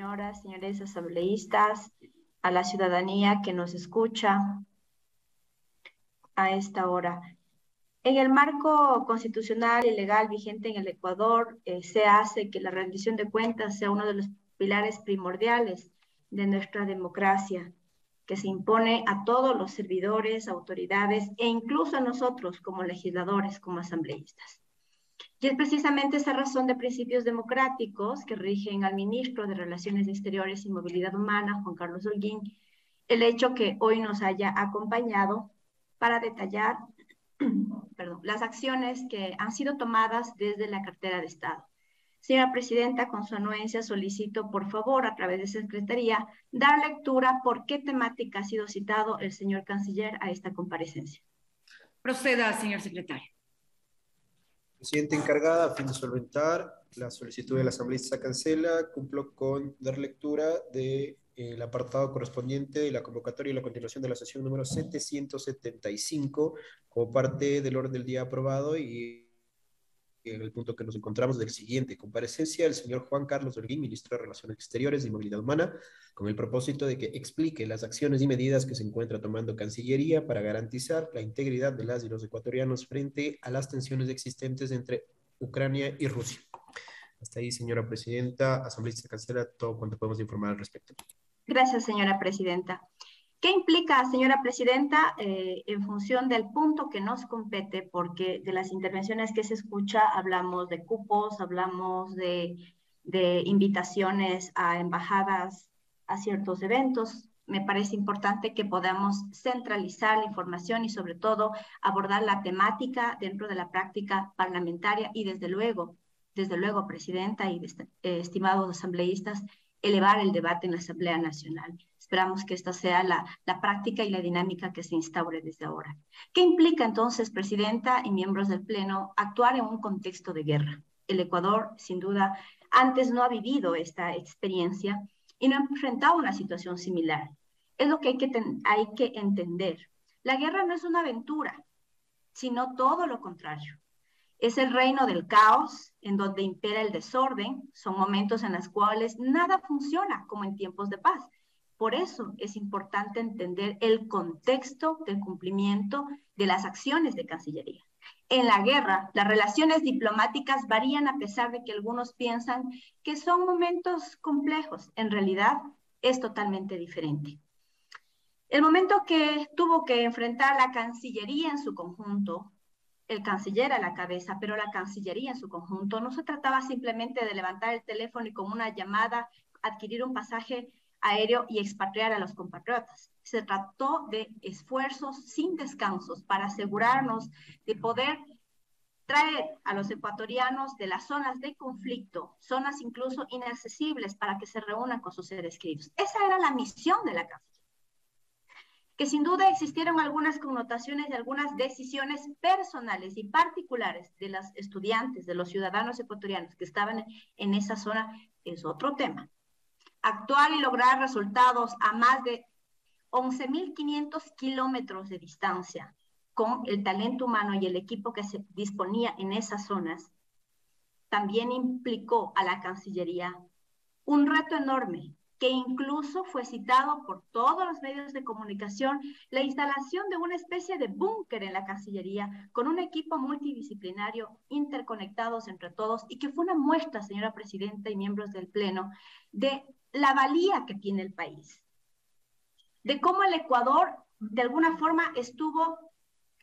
Señoras, señores asambleístas, a la ciudadanía que nos escucha a esta hora. En el marco constitucional y legal vigente en el Ecuador, se hace que la rendición de cuentas sea uno de los pilares primordiales de nuestra democracia, que se impone a todos los servidores, autoridades e incluso a nosotros como legisladores, como asambleístas. Y es precisamente esa razón de principios democráticos que rigen al ministro de Relaciones Exteriores y Movilidad Humana, Juan Carlos Holguín, el hecho que hoy nos haya acompañado para detallar las acciones que han sido tomadas desde la cartera de Estado. Señora Presidenta, con su anuencia solicito, por favor, a través de Secretaría, dar lectura por qué temática ha sido citado el señor Canciller a esta comparecencia. Proceda, señor secretario. Presidente encargada, a fin de solventar la solicitud de la asambleísta cancela, cumplo con dar lectura del apartado correspondiente de la convocatoria y la continuación de la sesión número 775 como parte del orden del día aprobado y en el punto que nos encontramos del siguiente: comparecencia del señor Juan Carlos Holguín, ministro de Relaciones Exteriores y Movilidad Humana, con el propósito de que explique las acciones y medidas que se encuentra tomando Cancillería para garantizar la integridad de las y los ecuatorianos frente a las tensiones existentes entre Ucrania y Rusia. Hasta ahí, señora Presidenta, asambleísta cancela todo cuanto podemos informar al respecto. Gracias, señora Presidenta. ¿Qué implica, señora Presidenta, en función del punto que nos compete? Porque de las intervenciones que se escucha hablamos de cupos, hablamos de invitaciones a embajadas, a ciertos eventos. Me parece importante que podamos centralizar la información y sobre todo abordar la temática dentro de la práctica parlamentaria y desde luego, Presidenta y estimados asambleístas, elevar el debate en la Asamblea Nacional. Esperamos que esta sea la práctica y la dinámica que se instaure desde ahora. ¿Qué implica entonces, Presidenta y miembros del Pleno, actuar en un contexto de guerra? El Ecuador, sin duda, antes no ha vivido esta experiencia y no ha enfrentado una situación similar. Es lo que hay que entender. La guerra no es una aventura, sino todo lo contrario. Es el reino del caos, en donde impera el desorden. Son momentos en los cuales nada funciona como en tiempos de paz. Por eso es importante entender el contexto del cumplimiento de las acciones de Cancillería. En la guerra, las relaciones diplomáticas varían a pesar de que algunos piensan que son momentos complejos. En realidad, es totalmente diferente. El momento que tuvo que enfrentar la Cancillería en su conjunto, el canciller a la cabeza, pero la Cancillería en su conjunto, no se trataba simplemente de levantar el teléfono y con una llamada adquirir un pasaje aéreo y expatriar a los compatriotas. Se trató de esfuerzos sin descansos para asegurarnos de poder traer a los ecuatorianos de las zonas de conflicto, zonas incluso inaccesibles, para que se reúnan con sus seres queridos. Esa era la misión de la Cancillería. Que sin duda existieron algunas connotaciones y algunas decisiones personales y particulares de los estudiantes, de los ciudadanos ecuatorianos que estaban en esa zona, es otro tema. Actuar y lograr resultados a más de 11.500 kilómetros de distancia, con el talento humano y el equipo que se disponía en esas zonas, también implicó a la Cancillería un reto enorme, que incluso fue citado por todos los medios de comunicación, la instalación de una especie de búnker en la Cancillería, con un equipo multidisciplinario, interconectados entre todos, y que fue una muestra, señora Presidenta y miembros del Pleno, de la valía que tiene el país, de cómo el Ecuador, de alguna forma, estuvo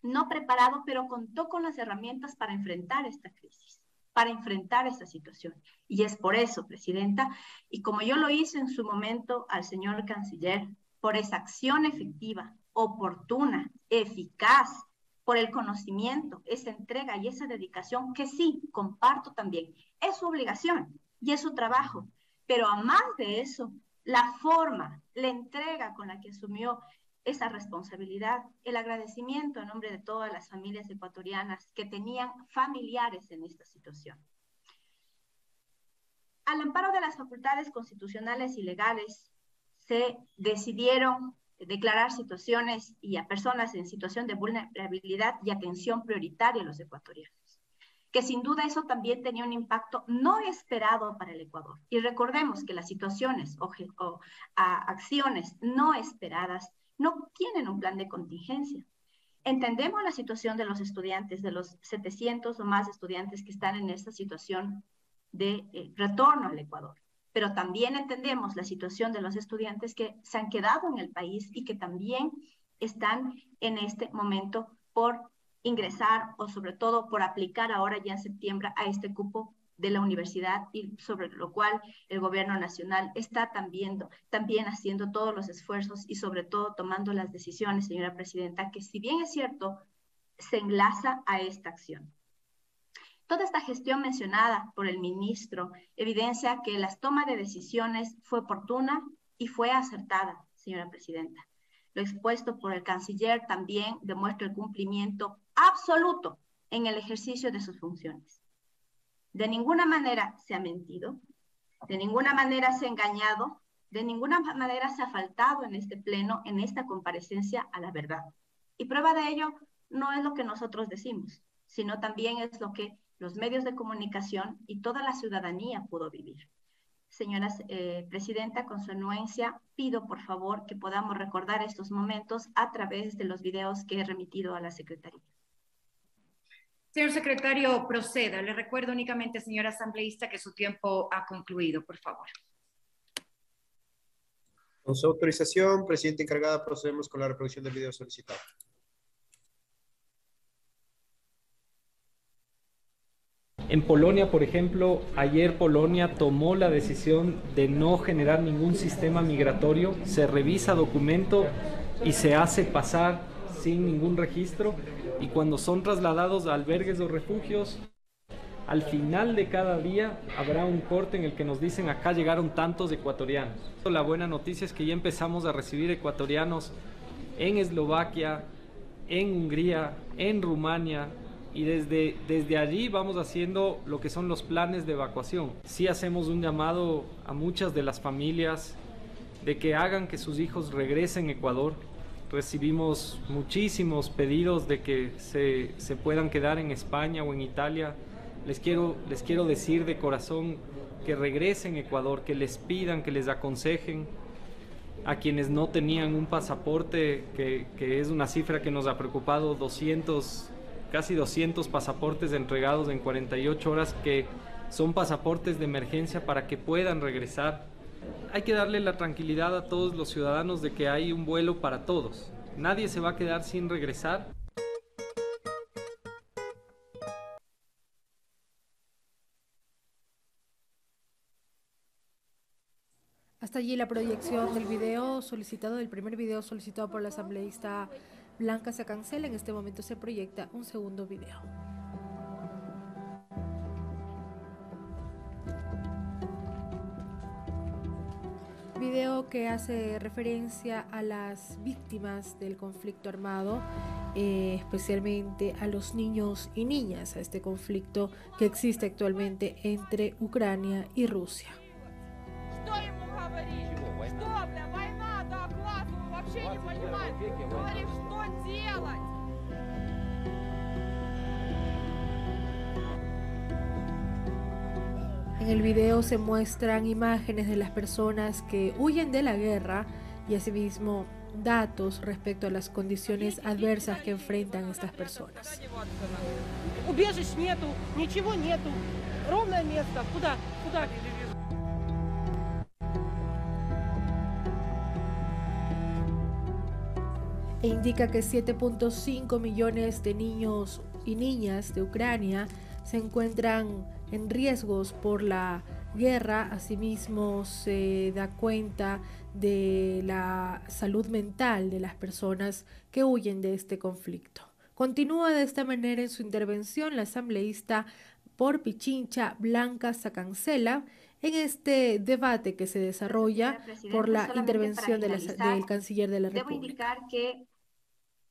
no preparado, pero contó con las herramientas para enfrentar esta crisis, para enfrentar esta situación. Y es por eso, Presidenta, y como yo lo hice en su momento al señor Canciller, por esa acción efectiva, oportuna, eficaz, por el conocimiento, esa entrega y esa dedicación, que sí, comparto también, es su obligación y es su trabajo, pero a más de eso, la forma, la entrega con la que asumió esa responsabilidad, el agradecimiento en nombre de todas las familias ecuatorianas que tenían familiares en esta situación. Al amparo de las facultades constitucionales y legales, se decidieron declarar situaciones y a personas en situación de vulnerabilidad y atención prioritaria a los ecuatorianos, que sin duda eso también tenía un impacto no esperado para el Ecuador. Y recordemos que las situaciones o acciones no esperadas no tienen un plan de contingencia. Entendemos la situación de los estudiantes, de los 700 o más estudiantes que están en esta situación de retorno al Ecuador, pero también entendemos la situación de los estudiantes que se han quedado en el país y que también están en este momento por ingresar o sobre todo por aplicar ahora ya en septiembre a este cupo de la universidad, y sobre lo cual el gobierno nacional está también haciendo todos los esfuerzos y sobre todo tomando las decisiones, señora presidenta, que si bien es cierto, se enlaza a esta acción. Toda esta gestión mencionada por el ministro evidencia que la toma de decisiones fue oportuna y fue acertada, señora presidenta. Lo expuesto por el canciller también demuestra el cumplimiento absoluto en el ejercicio de sus funciones. De ninguna manera se ha mentido, de ninguna manera se ha engañado, de ninguna manera se ha faltado en este pleno, en esta comparecencia, a la verdad. Y prueba de ello no es lo que nosotros decimos, sino también es lo que los medios de comunicación y toda la ciudadanía pudo vivir. Señora presidenta, con su anuencia, pido por favor que podamos recordar estos momentos a través de los videos que he remitido a la Secretaría. Señor secretario, proceda. Le recuerdo únicamente, señora asambleísta, que su tiempo ha concluido, por favor. Con su autorización, presidenta encargada, procedemos con la reproducción del video solicitado. En Polonia, por ejemplo, ayer Polonia tomó la decisión de no generar ningún sistema migratorio, se revisa documento y se hace pasar sin ningún registro, y cuando son trasladados a albergues o refugios, al final de cada día habrá un corte en el que nos dicen: acá llegaron tantos ecuatorianos. La buena noticia es que ya empezamos a recibir ecuatorianos en Eslovaquia, en Hungría, en Rumania, y desde allí vamos haciendo lo que son los planes de evacuación. Sí hacemos un llamado a muchas de las familias de que hagan que sus hijos regresen a Ecuador. Recibimos muchísimos pedidos de que se puedan quedar en España o en Italia. Les quiero decir de corazón que regresen a Ecuador, que les pidan, que les aconsejen. A quienes no tenían un pasaporte, que es una cifra que nos ha preocupado, casi 200 pasaportes entregados en 48 horas, que son pasaportes de emergencia para que puedan regresar. Hay que darle la tranquilidad a todos los ciudadanos de que hay un vuelo para todos. Nadie se va a quedar sin regresar. Hasta allí la proyección del video solicitado, del primer video solicitado por la asambleísta Blanca Sacancela. En este momento se proyecta un segundo video. Video que hace referencia a las víctimas del conflicto armado, especialmente a los niños y niñas, a este conflicto que existe actualmente entre Ucrania y Rusia. En el video se muestran imágenes de las personas que huyen de la guerra y asimismo datos respecto a las condiciones adversas que enfrentan estas personas. E indica que 7.5 millones de niños y niñas de Ucrania se encuentran en riesgos por la guerra. Asimismo se da cuenta de la salud mental de las personas que huyen de este conflicto. Continúa de esta manera en su intervención la asambleísta por Pichincha Blanca Sacancela en este debate que se desarrolla por la intervención del canciller de la República. Debo indicar que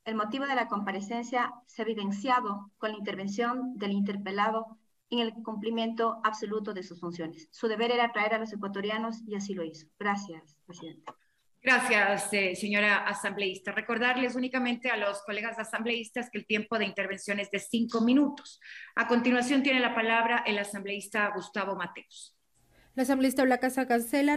el motivo de la comparecencia se ha evidenciado con la intervención del interpelado en el cumplimiento absoluto de sus funciones. Su deber era traer a los ecuatorianos y así lo hizo. Gracias, presidente. Gracias, señora asambleísta. Recordarles únicamente a los colegas asambleístas que el tiempo de intervención es de 5 minutos. A continuación tiene la palabra el asambleísta Gustavo Mateos. La asambleísta Blanca Cancela